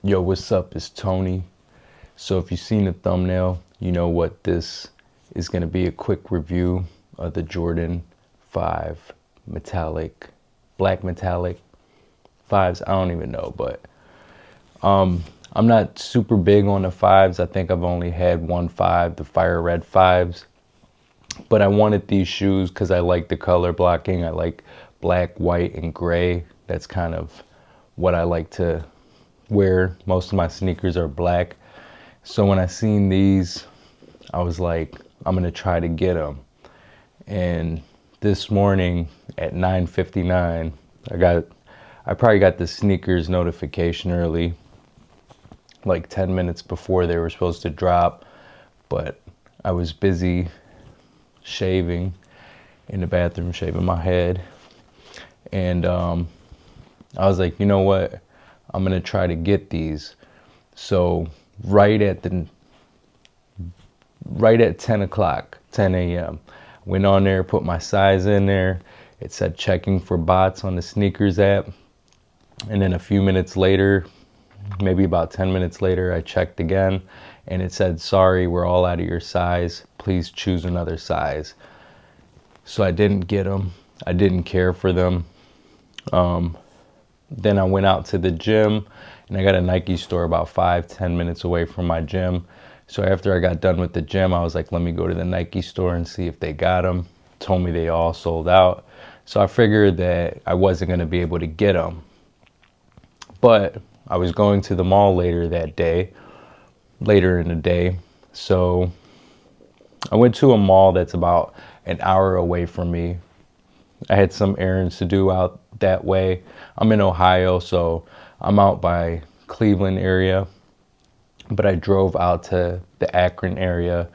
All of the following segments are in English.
Yo, what's up? It's Tony. So if you've seen the thumbnail, you know what this is going to be, a quick review of the Jordan 5 metallic, black metallic 5s. I don't even know, but I'm not super big on the 5s. I think I've only had one 5, the fire red 5s. But I wanted these shoes because I like the color blocking. I like black, white, and gray. That's kind of what I like to wear. Most of my sneakers are black. So when I seen these, I was like, I'm gonna try to get them. And this morning at 9:59, I probably got the sneakers notification early, like 10 minutes before they were supposed to drop. But I was busy shaving in the bathroom, shaving my head. And I was like, you know what? I'm gonna try to get these. So right at 10 o'clock, 10 a.m. Went on there, put my size in there. It said checking for bots on the sneakers app. And then a few minutes later, maybe about 10 minutes later, I checked again and it said, sorry, we're all out of your size. Please choose another size. So I didn't get them. I didn't care for them. Then I went out to the gym and I got a Nike store about 5-10 minutes away from my gym. So after I got done with the gym, I was like, let me go to the Nike store and see if they got them. Told me they all sold out. So I figured that I wasn't going to be able to get them. But I was going to the mall later in the day. So I went to a mall that's about an hour away from me. I had some errands to do out that way. I'm in Ohio, so I'm out by Cleveland area. But I drove out to the Akron area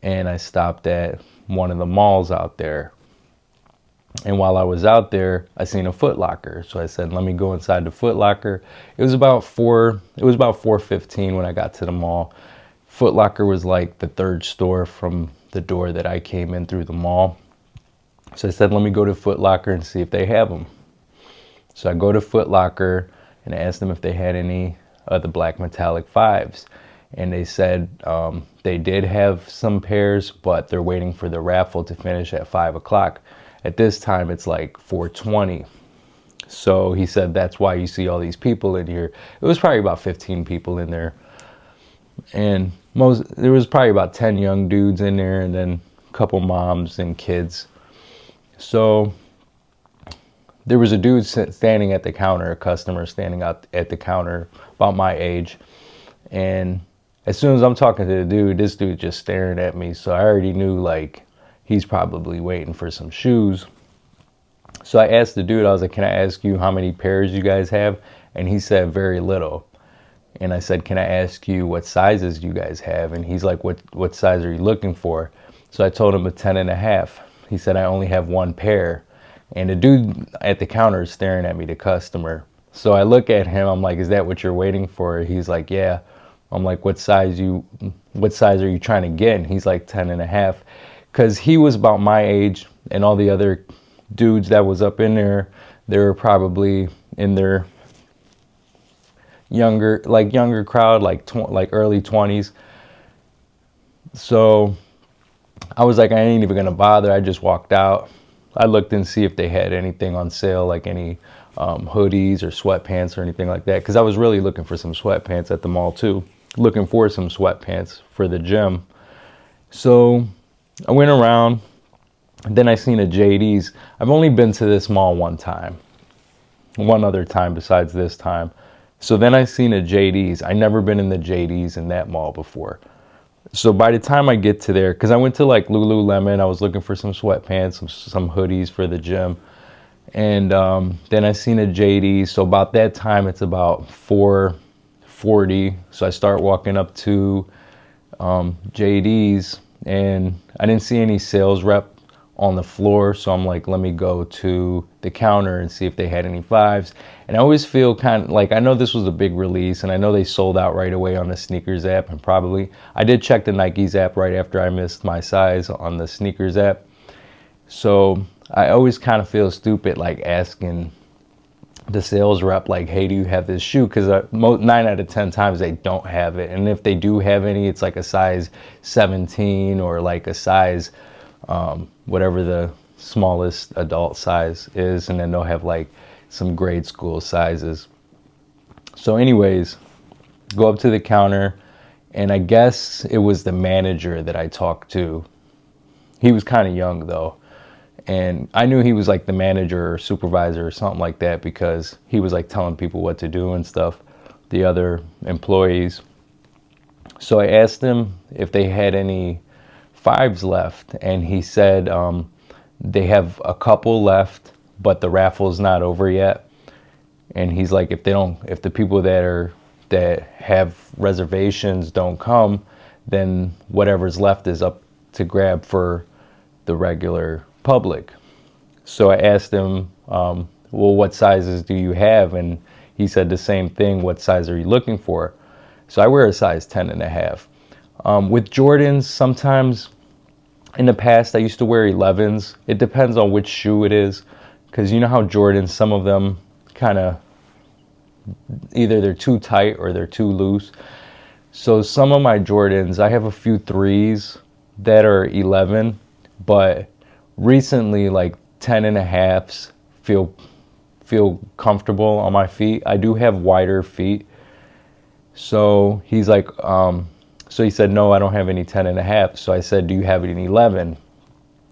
and I stopped at one of the malls out there. And while I was out there, I seen a Foot Locker. So I said, let me go inside the Foot Locker. It was about 4:15 when I got to the mall. Foot Locker was like the third store from the door that I came in through the mall. So I said, let me go to Foot Locker and see if they have them. So I go to Foot Locker and I asked them if they had any of the black metallic 5s. And they said they did have some pairs, but they're waiting for the raffle to finish at 5 o'clock. At this time, it's like 4:20. So he said, that's why you see all these people in here. It was probably about 15 people in there. And there was probably about 10 young dudes in there and then a couple moms and kids. So there was a dude standing at the counter, a customer standing out at the counter about my age. And as soon as I'm talking to the dude, this dude just staring at me. So I already knew like he's probably waiting for some shoes. So I asked the dude, I was like, can I ask you how many pairs you guys have? And he said very little. And I said, can I ask you what sizes you guys have? And he's like, what size are you looking for? So I told him a 10.5. He said, I only have one pair. And the dude at the counter is staring at me, the customer. So I look at him, I'm like, is that what you're waiting for? He's like, yeah. I'm like, what size are you trying to get? And he's like 10.5. Because he was about my age and all the other dudes that was up in there, they were probably in their younger crowd, like early 20s. So I was like, I ain't even gonna bother. I just walked out. I looked and see if they had anything on sale, like any hoodies or sweatpants or anything like that. Because I was really looking for some sweatpants at the mall too. Looking for some sweatpants for the gym. So I went around. Then I seen a JD's. I've only been to this mall one other time besides this time. So then I seen a JD's. I never been in the JD's in that mall before. So by the time I get to there, because I went to like Lululemon, I was looking for some sweatpants, some hoodies for the gym. And then I seen a JD's. So about that time, it's about 4:40. So I start walking up to JD's and I didn't see any sales rep on the floor. So I'm like, let me go to the counter and see if they had any 5s. And I always feel kind of like, I know this was a big release and I know they sold out right away on the sneakers app, and probably I did check the Nike's app right after I missed my size on the sneakers app. So I always kind of feel stupid like asking the sales rep like, hey, do you have this shoe? Because 9 out of 10 times they don't have it, and if they do have any, it's like a size 17 or like a size whatever the smallest adult size is, and then they'll have like some grade school sizes. So anyways, go up to the counter, and I guess it was the manager that I talked to. He was kind of young though, and I knew he was like the manager or supervisor or something like that, because he was like telling people what to do and stuff, the other employees. So I asked him if they had any 5s left, and he said they have a couple left, but the raffle's not over yet. And he's like, if the people that have reservations don't come, then whatever's left is up to grab for the regular public. So I asked him, well, what sizes do you have? And he said the same thing. What size are you looking for? So I wear a size 10.5. With Jordans, sometimes in the past I used to wear 11s. It depends on which shoe it is, because you know how Jordans, some of them kind of, either they're too tight or they're too loose. So some of my Jordans, I have a few 3s that are 11, but recently like 10.5s feel comfortable on my feet. I do have wider feet. So he's like, so he said, no, I don't have any 10.5. So I said, do you have any 11?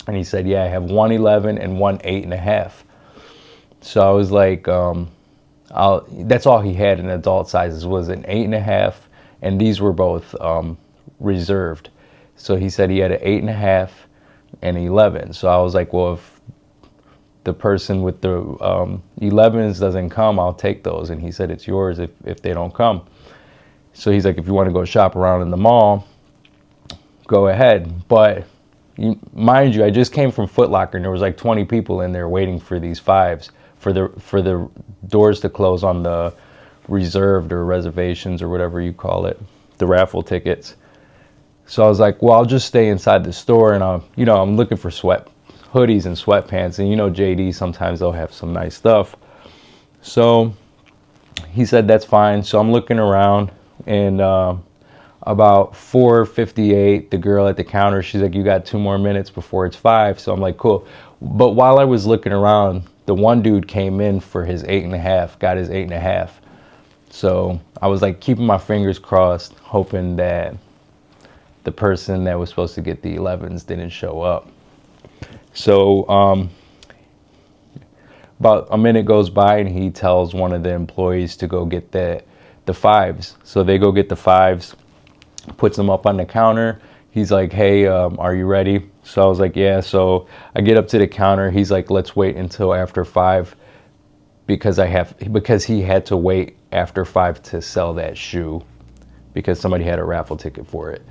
And he said, yeah, I have one 11 and one 8.5. So I was like, that's all he had in adult sizes was an 8.5, and these were both reserved. So he said he had an 8.5 and 11. So I was like, well, if the person with the 11s doesn't come, I'll take those. And he said, it's yours if they don't come. So he's like, if you want to go shop around in the mall, go ahead. But mind you, I just came from Foot Locker, and there was like 20 people in there waiting for these 5s for the doors to close on the reserved or reservations or whatever you call it, the raffle tickets. So I was like, well, I'll just stay inside the store, and I'm looking for hoodies and sweatpants, and JD, sometimes they'll have some nice stuff. So he said that's fine. So I'm looking around, and about 4:58, the girl at the counter, she's like, you got 2 more minutes before it's 5. So I'm like, cool. But while I was looking around, the one dude came in for his 8.5, got his 8.5. So I was like keeping my fingers crossed, hoping that the person that was supposed to get the 11s didn't show up. So about a minute goes by, and he tells one of the employees to go get the 5s. So they go get the 5s, puts them up on the counter. He's like, hey, are you ready? So I was like, yeah. So I get up to the counter. He's like, let's wait until after 5, because he had to wait after 5 to sell that shoe, because somebody had a raffle ticket for it.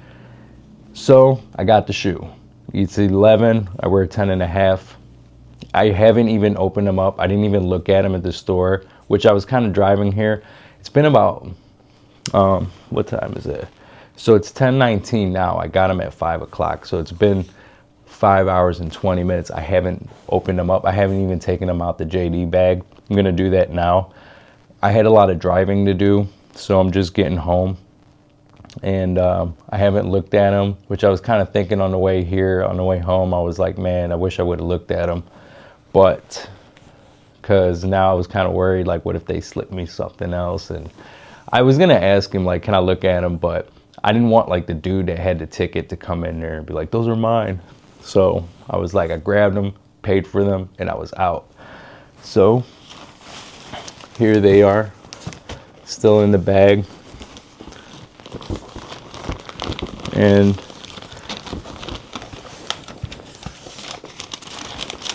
So I got the shoe. It's 11. I wear 10.5. I haven't even opened them up. I didn't even look at them at the store, which I was kind of driving here. It's been about, what time is it? So it's 10:19 now. I got them at 5 o'clock. So it's been 5 hours and 20 minutes. I haven't opened them up. I haven't even taken them out the JD bag. I'm going to do that now. I had a lot of driving to do, so I'm just getting home. And I haven't looked at them, which I was kind of thinking on the way here. On the way home, I was like, man, I wish I would have looked at them. But because now I was kind of worried, like, what if they slip me something else? And I was going to ask him, like, can I look at them? But I didn't want, like, the dude that had the ticket to come in there and be like, those are mine. So I was like, I grabbed them, paid for them, and I was out. So here they are, still in the bag. And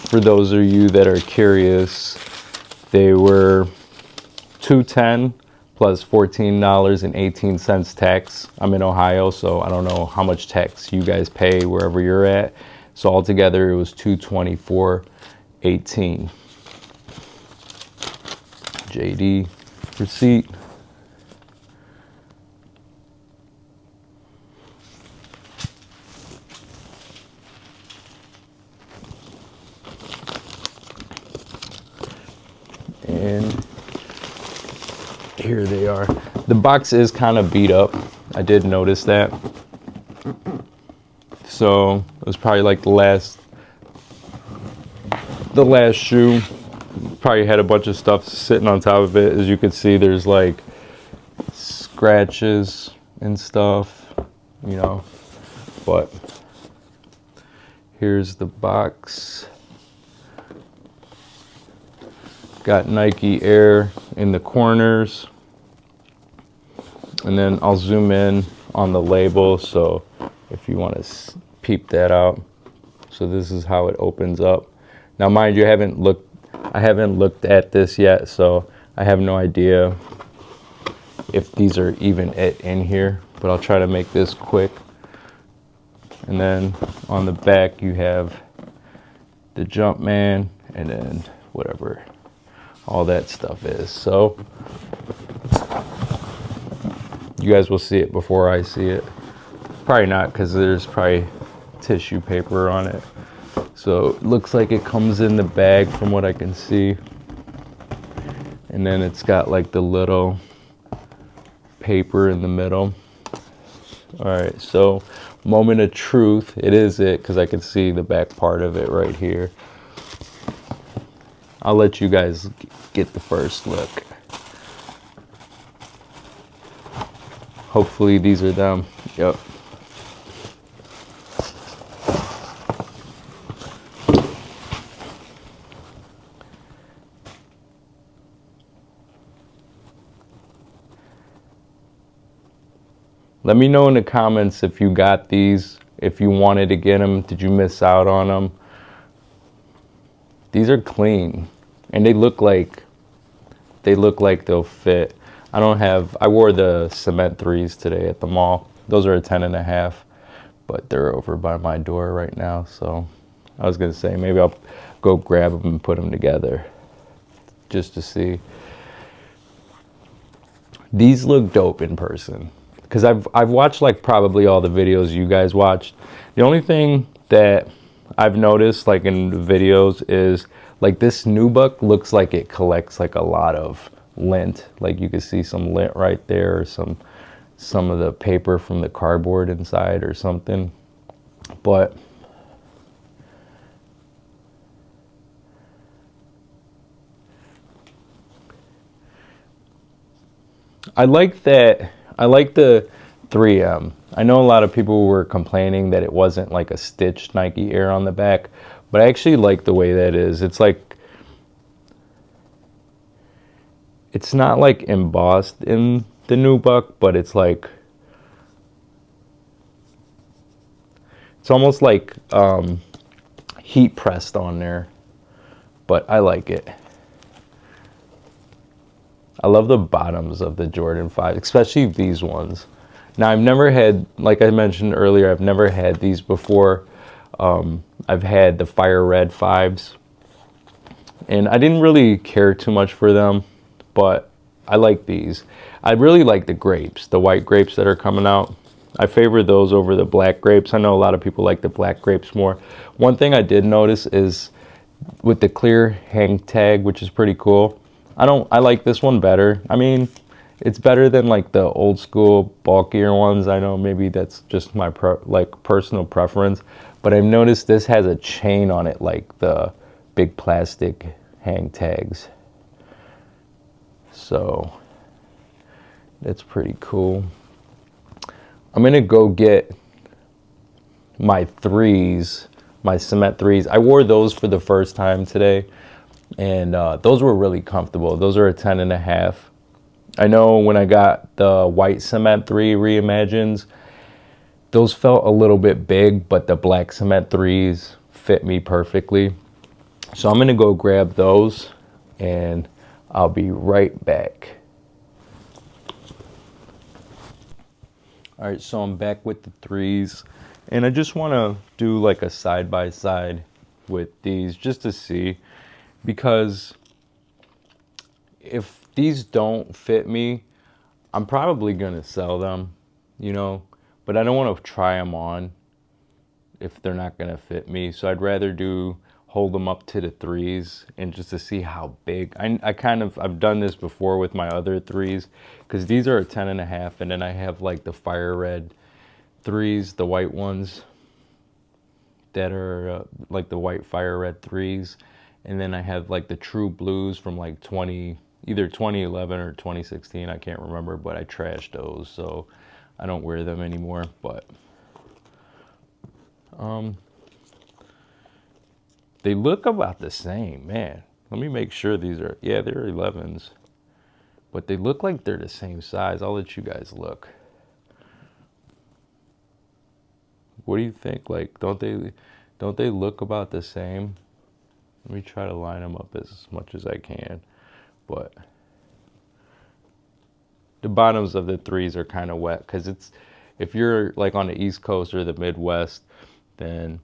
for those of you that are curious, they were $210 plus $14.18 tax. I'm in Ohio, so I don't know how much tax you guys pay wherever you're at. So altogether, it was $224.18. JD receipt. And Here they are. The box is kind of beat up. I did notice that. So it was probably like the last shoe. Probably had a bunch of stuff sitting on top of it. As you can see, there's like scratches and stuff, you know. But here's the box. Got Nike Air in the corners. And then I'll zoom in on the label, so if you want to peep that out. So this is how it opens up. Now mind you, I haven't looked at this yet, so I have no idea if these are even in here, but I'll try to make this quick. And then on the back you have the Jumpman and then whatever all that stuff is. So you guys will see it before I see it. Probably not, because there's probably tissue paper on it. So it looks like it comes in the bag from what I can see. And then it's got like the little paper in the middle. All right, so moment of truth. It is it, because I can see the back part of it right here. I'll let you guys get the first look. Hopefully these are them. Yep. Let me know in the comments if you got these, if you wanted to get them, did you miss out on them? These are clean and they look like they'll fit. I wore the cement 3s today at the mall. Those are a 10.5, but they're over by my door right now. So I was gonna say maybe I'll go grab them and put them together just to see. These look dope in person, because I've watched like probably all the videos you guys watched. The only thing that I've noticed like in the videos is like this nubuck looks like it collects like a lot of lint. Like you can see some lint right there, or some of the paper from the cardboard inside or something. But I like that. I like the 3M. I know a lot of people were complaining that it wasn't like a stitched Nike Air on the back, but I actually like the way that is. It's like, it's not like embossed in the nubuck, but it's like, it's almost like heat pressed on there, but I like it. I love the bottoms of the Jordan 5, especially these ones. Now I've never had, like I mentioned earlier, I've never had these before. I've had the fire red 5s, and I didn't really care too much for them, but I like these. I really like the grapes, the white grapes that are coming out. I favor those over the black grapes. I know a lot of people like the black grapes more. One thing I did notice is with the clear hang tag, which is pretty cool. I like this one better. I mean, it's better than like the old school bulkier ones. I know maybe that's just my personal preference, but I've noticed this has a chain on it like the big plastic hang tags. So that's pretty cool. I'm gonna go get my 3s, my cement 3s. I wore those for the first time today, and those were really comfortable. Those are a 10.5. I know when I got the white cement 3 Reimagined, those felt a little bit big, but the black cement 3s fit me perfectly. So I'm gonna go grab those and I'll be right back. All right, so I'm back with the 3s, and I just wanna do like a side by side with these just to see, because if these don't fit me, I'm probably gonna sell them, you know, but I don't want to try them on if they're not gonna fit me. So I'd rather hold them up to the threes and just to see how big. I've done this before with my other threes, because these are a 10.5, and then I have like the fire red threes, the white ones that are like the white fire red threes, and then I have like the true blues from like either 2011 or 2016, I can't remember, but I trashed those, so I don't wear them anymore. But they look about the same, man. Let me make sure these are, yeah, they're 11s, but they look like they're the same size. I'll let you guys look. What do you think? Like, don't they look about the same? Let me try to line them up as much as I can. But the bottoms of the threes are kind of wet, because if you're like on the East Coast or the Midwest, then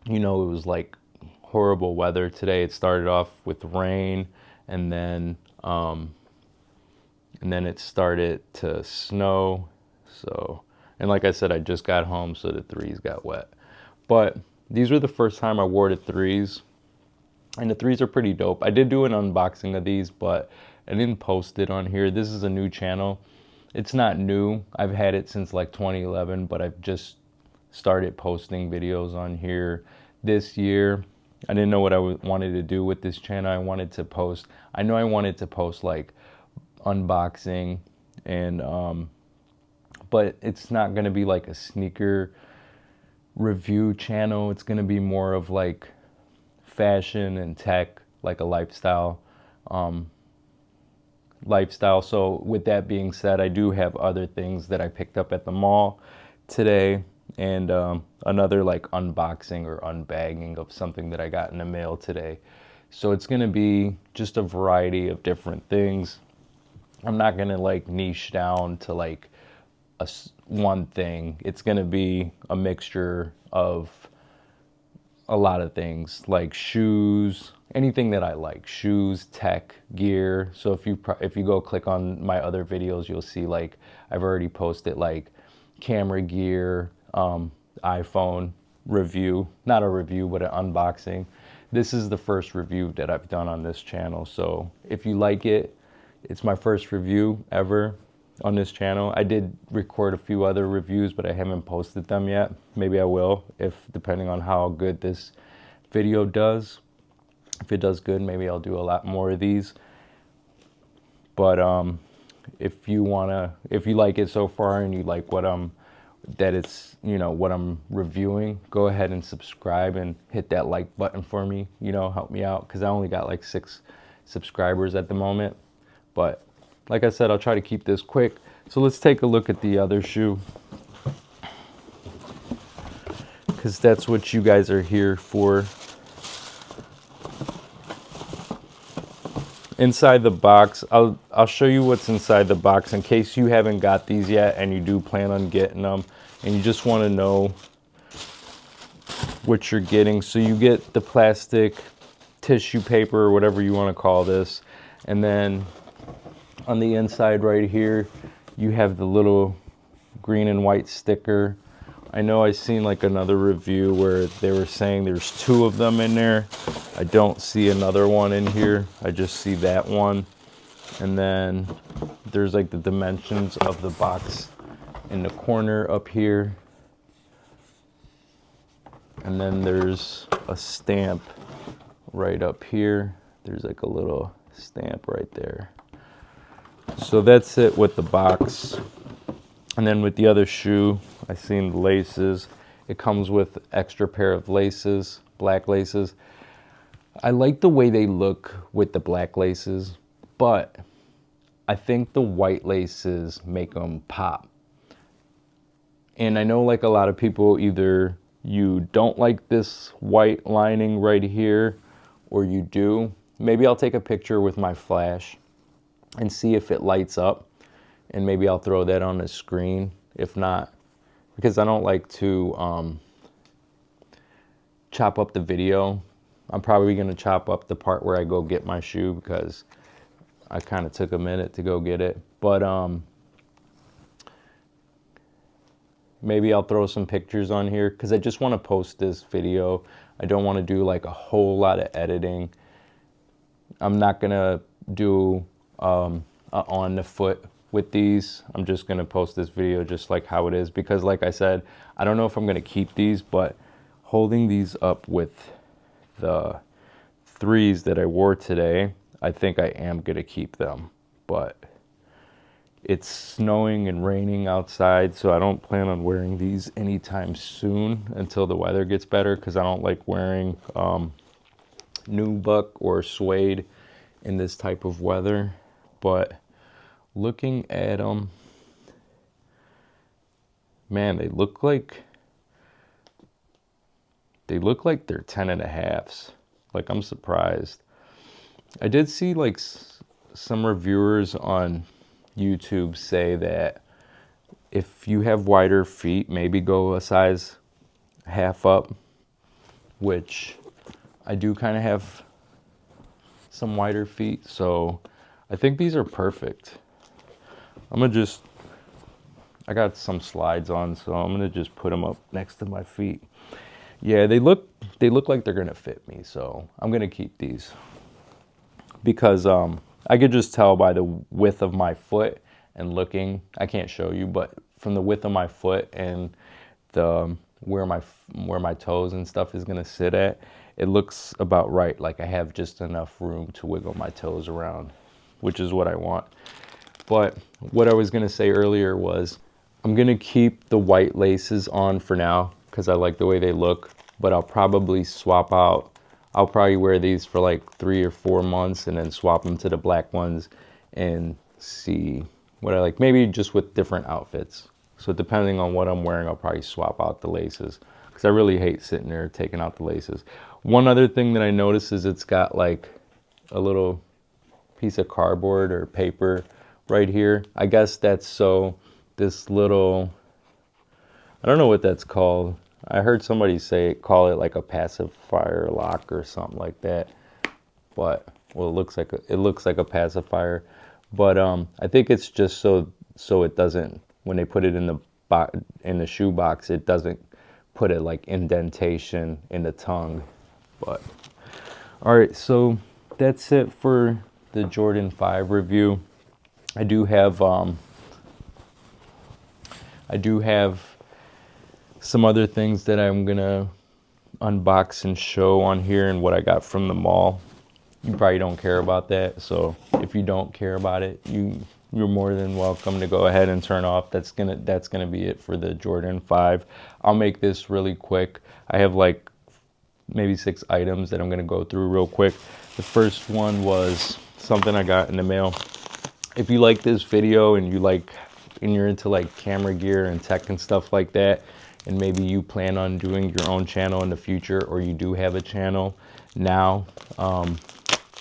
you know it was like horrible weather today. It started off with rain, and then it started to snow. So, and like I said, I just got home, so the threes got wet. But these were the first time I wore the threes, and the threes are pretty dope. I did do an unboxing of these, but I didn't post it on here. This is a new channel. It's not new. I've had it since like 2011, but I've just started posting videos on here this year. I didn't know what I wanted to do with this channel. I wanted to post like unboxing, and but it's not going to be like a sneaker review channel. It's going to be more of like fashion and tech, like a lifestyle. So with that being said, I do have other things that I picked up at the mall today, and another like unboxing or unbagging of something that I got in the mail today. So it's going to be just a variety of different things. I'm not going to like niche down to like one thing. It's going to be a mixture of a lot of things, like shoes, anything that I like, shoes, tech, gear. So if you go click on my other videos, you'll see like I've already posted like camera gear, iPhone review, not a review, but an unboxing. This is the first review that I've done on this channel. So if you like it, it's my first review ever on this channel. I did record a few other reviews, but I haven't posted them yet. Maybe I will, depending on how good this video does. If it does good, maybe I'll do a lot more of these. But if you like it so far and you like what I'm reviewing, go ahead and subscribe and hit that like button for me. Help me out, because I only got like 6 subscribers at the moment. But like I said, I'll try to keep this quick. So let's take a look at the other shoe, because that's what you guys are here for. Inside the box, I'll show you what's inside the box in case you haven't got these yet and you do plan on getting them and you just want to know what you're getting. So you get the plastic tissue paper, or whatever you want to call this, and then on the inside right here you have the little green and white sticker. I know I seen like another review where they were saying there's 2 of them in there. I don't see another one in here. I just see that one. And then there's like the dimensions of the box in the corner up here. And then there's a stamp right up here. There's like a little stamp right there. So that's it with the box. And then with the other shoe, I seen the laces. It comes with extra pair of laces, black laces. I like the way they look with the black laces, but I think the white laces make them pop. And I know like a lot of people, either you don't like this white lining right here, or you do. Maybe I'll take a picture with my flash and see if it lights up, and maybe I'll throw that on the screen. If not, because I don't like to chop up the video. I'm probably going to chop up the part where I go get my shoe, because I kind of took a minute to go get it. But maybe I'll throw some pictures on here, because I just want to post this video I don't want to do like a whole lot of editing. I'm not gonna do on the foot with these. I'm just gonna post this video just like how it is, because like I said, I don't know if I'm gonna keep these, but holding these up with the 3s that I wore today, I think I am gonna keep them. But it's snowing and raining outside, so I don't plan on wearing these anytime soon until the weather gets better, because I don't like wearing nubuck or suede in this type of weather. But looking at them, man, they look like they're 10.5s. Like, I'm surprised. I did see like some reviewers on YouTube say that if you have wider feet, maybe go a size half up, which I do kind of have some wider feet, so I think these are perfect. I got some slides on, so I'm gonna just put them up next to my feet. Yeah, they look like they're gonna fit me, so I'm gonna keep these, because I could just tell by the width of my foot and looking. I can't show you, but from the width of my foot and the where my toes and stuff is gonna sit at, it looks about right. Like I have just enough room to wiggle my toes around, which is what I want. But what I was gonna say earlier was I'm gonna keep the white laces on for now because I like the way they look, but I'll probably swap out. I'll probably wear these for like 3 or 4 months and then swap them to the black ones and see what I like. Maybe just with different outfits. So depending on what I'm wearing, I'll probably swap out the laces, because I really hate sitting there taking out the laces. One other thing that I noticed is it's got like a little piece of cardboard or paper right here. I guess that's so this little, I don't know what that's called. I heard somebody call it like a pacifier lock or something like that. But well, it looks like a pacifier. But I think it's just so it doesn't, when they put it in the shoe box, it doesn't put it like indentation in the tongue. But all right, so that's it for the Jordan 5 review. I do have some other things that I'm gonna unbox and show on here, and what I got from the mall. You probably don't care about that, so if you don't care about it, you're more than welcome to go ahead and turn off. That's gonna be it for the Jordan 5. I'll make this really quick. I have like maybe 6 items that I'm gonna go through real quick. The first one was something I got in the mail. If you like this video and you're into like camera gear and tech and stuff like that, and maybe you plan on doing your own channel in the future, or you do have a channel now,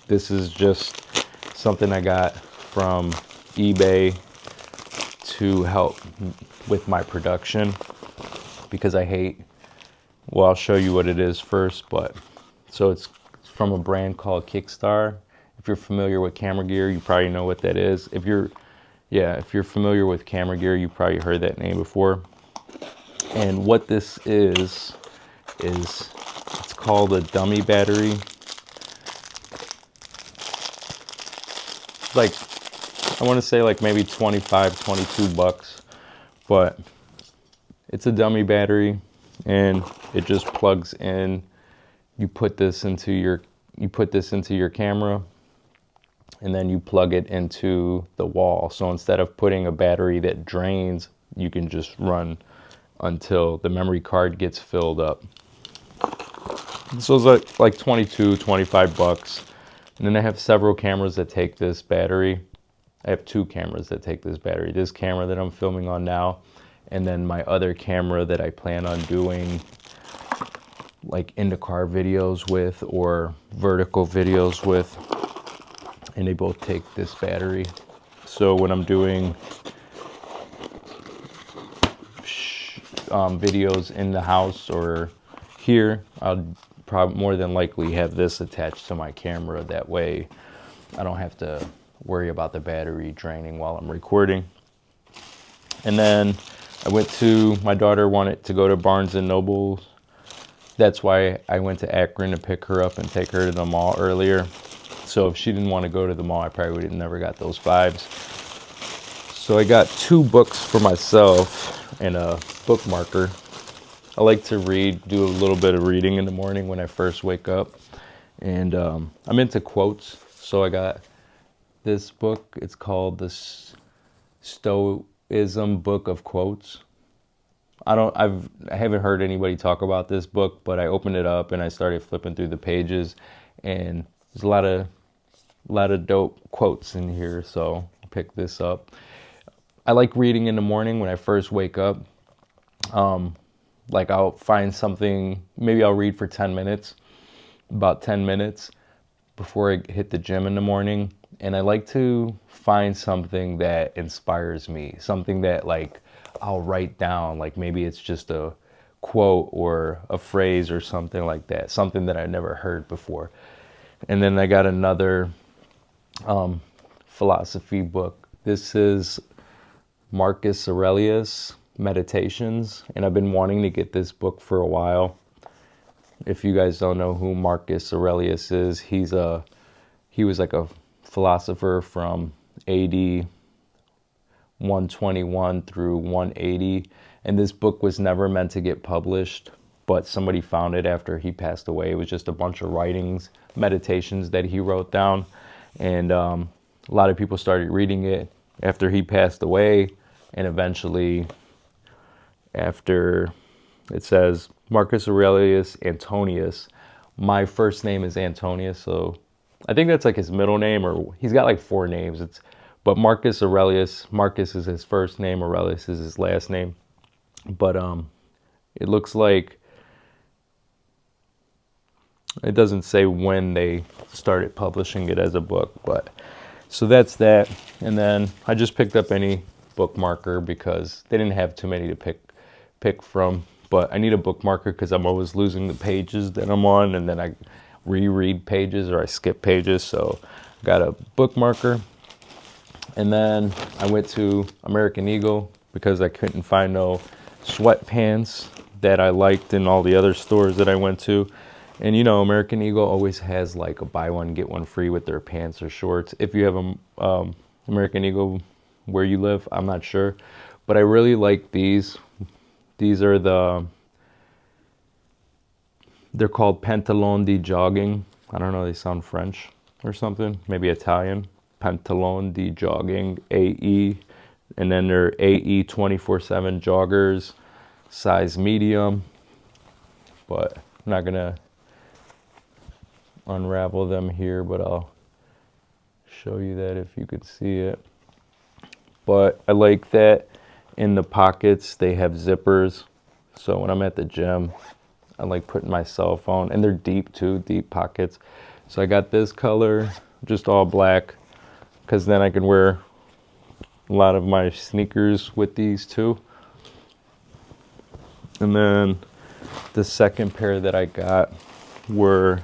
this is just something I got from eBay to help with my production, because well, I'll show you what it is first. But so it's from a brand called Kickstar. If you're familiar with camera gear, you probably know what that is. If you're familiar with camera gear, you probably heard that name before. And what this is it's called a dummy battery. Like, I want to say like maybe 25, 22 bucks, but it's a dummy battery, and it just plugs in. You put this into your camera, and then you plug it into the wall. So instead of putting a battery that drains, you can just run until the memory card gets filled up. So it's like 22, 25 bucks. And then I have several cameras that take this battery. I have 2 cameras that take this battery. This camera that I'm filming on now, and then my other camera that I plan on doing like in the car videos with, or vertical videos with. And they both take this battery. So when I'm doing videos in the house or here, I'll probably more than likely have this attached to my camera. That way I don't have to worry about the battery draining while I'm recording. And then my daughter wanted to go to Barnes and Noble That's why I went to Akron to pick her up and take her to the mall earlier. So if she didn't want to go to the mall, I probably would have never got those 5s. So I got 2 books for myself and a bookmarker. I like to read, do a little bit of reading in the morning when I first wake up. And I'm into quotes. So I got this book. It's called the Stoicism Book of Quotes. I haven't heard anybody talk about this book, but I opened it up and I started flipping through the pages, and there's a lot of dope quotes in here. So I picked this up. I like reading in the morning when I first wake up. Like I'll find something, maybe I'll read for 10 minutes, about 10 minutes before I hit the gym in the morning. And I like to find something that inspires me, something that like I'll write down, like maybe it's just a quote or a phrase or something like that, something that I never heard before. And then I got another philosophy book. This is Marcus Aurelius Meditations, and I've been wanting to get this book for a while. If you guys don't know who Marcus Aurelius is, he was like a philosopher from AD 121 through 180, and this book was never meant to get published, but somebody found it after he passed away. It was just a bunch of writings, meditations that he wrote down, and a lot of people started reading it after he passed away. And eventually, after, it says Marcus Aurelius Antonius. My first name is Antonius, so I think that's like his middle name, or he's got like 4 names. But Marcus Aurelius, Marcus is his first name, Aurelius is his last name. But it looks like it doesn't say when they started publishing it as a book, but so that's that. And then I just picked up any bookmarker because they didn't have too many to pick from. But I need a bookmarker because I'm always losing the pages that I'm on, and then I reread pages or I skip pages. So I got a bookmarker. And then I went to American Eagle because I couldn't find no sweatpants that I liked in all the other stores that I went to. And you know, American Eagle always has like a buy one get one free with their pants or shorts. If you have a American Eagle where you live, I'm not sure, but I really like these. These are they're called pantalon de jogging. I don't know, they sound French or something, maybe Italian. Pantalon de jogging, AE, and then they're AE 24/7 joggers, size medium, but I'm not gonna unravel them here, but I'll show you that if you could see it. But I like that in the pockets they have zippers, so when I'm at the gym I like putting my cell phone, and they're deep too, deep pockets. So I got this color, just all black, because then I can wear a lot of my sneakers with these too. And then the second pair that I got were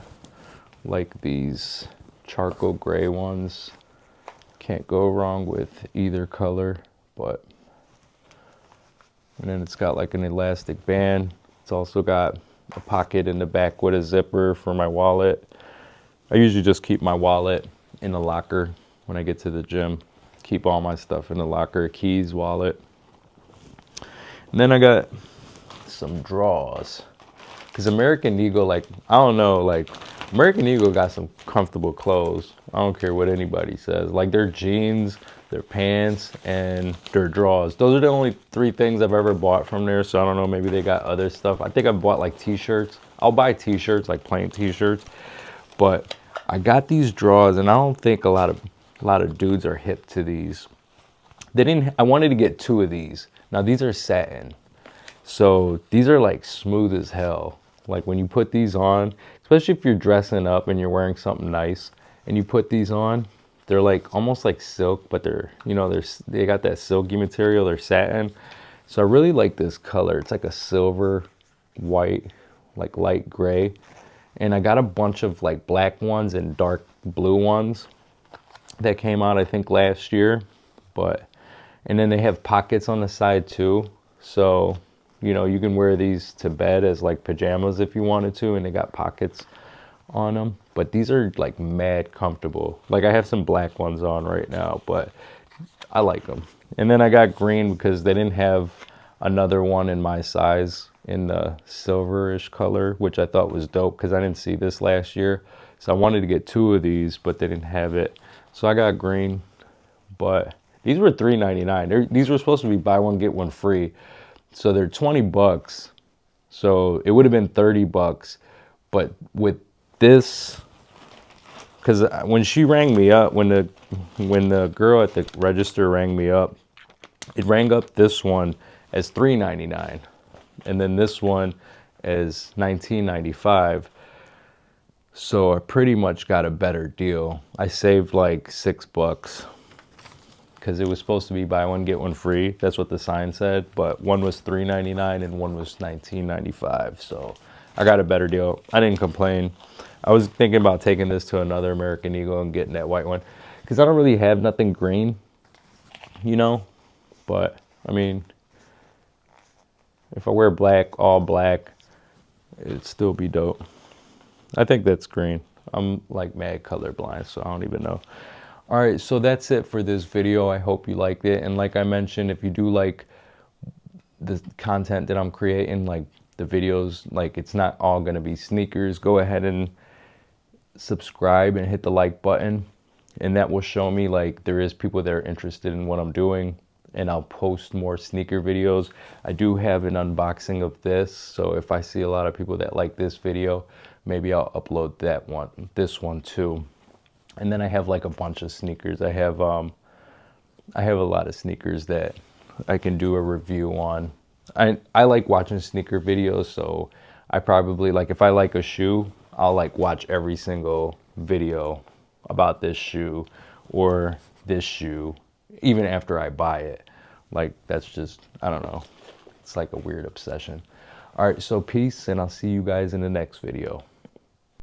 like these charcoal gray ones. Can't go wrong with either color, but and then it's got like an elastic band. It's also got a pocket in the back with a zipper for my wallet. I usually just keep my wallet in the locker when I get to the gym. Keep all my stuff in the locker, keys, wallet. And then I got some drawers. Because American Eagle, like, I don't know, like, American Eagle got some comfortable clothes. I don't care what anybody says. Like, their jeans, their pants, and their drawers. Those are the only 3 things I've ever bought from there. So I don't know, maybe they got other stuff. I think I bought like t-shirts. I'll buy t-shirts, like plain t-shirts. But I got these drawers, and I don't think a lot of dudes are hip to these. I wanted to get 2 of these. Now these are satin. So these are like smooth as hell. Like when you put these on, especially if you're dressing up and you're wearing something nice and you put these on, they're like almost like silk, but they got that silky material, they're satin. So I really like this color. It's like a silver, white, like light gray. And I got a bunch of like black ones and dark blue ones that came out I think last year. And then they have pockets on the side too. So You know, you can wear these to bed as like pajamas if you wanted to, and they got pockets on them. But these are like mad comfortable. Like I have some black ones on right now, but I like them. And then I got green because they didn't have another one in my size in the silverish color, which I thought was dope because I didn't see this last year. So I wanted to get two of these, but they didn't have it. So I got green, but these were $3.99. These were supposed to be buy one, get one free. So they're 20 bucks. So it would have been 30 bucks. But with this, because when she rang me up, when the girl at the register rang me up, it rang up this one as $3.99, and then this one as $19.95. So I pretty much got a better deal. I saved like $6 because it was supposed to be buy one get one free. That's what the sign said, but one was $3.99 and one was $19.95. So I got a better deal. I didn't complain. I was thinking about taking this to another American Eagle and getting that white one because I don't really have nothing green, you know. But I mean, if I wear black, all black, it'd still be dope. I think that's green. I'm like mad colorblind, so I don't even know. All right, so that's it for this video. I hope you liked it. And like I mentioned, if you do like the content that I'm creating, like the videos, like it's not all gonna be sneakers, go ahead and subscribe and hit the like button. And that will show me like there is people that are interested in what I'm doing. And I'll post more sneaker videos. I do have an unboxing of this, so if I see a lot of people that like this video, maybe I'll upload this one too. And then I have like a bunch of sneakers. I have a lot of sneakers that I can do a review on. I like watching sneaker videos, so I probably like if I like a shoe, I'll like watch every single video about this shoe or this shoe, even after I buy it. Like that's just, I don't know. It's like a weird obsession. All right, so peace, and I'll see you guys in the next video.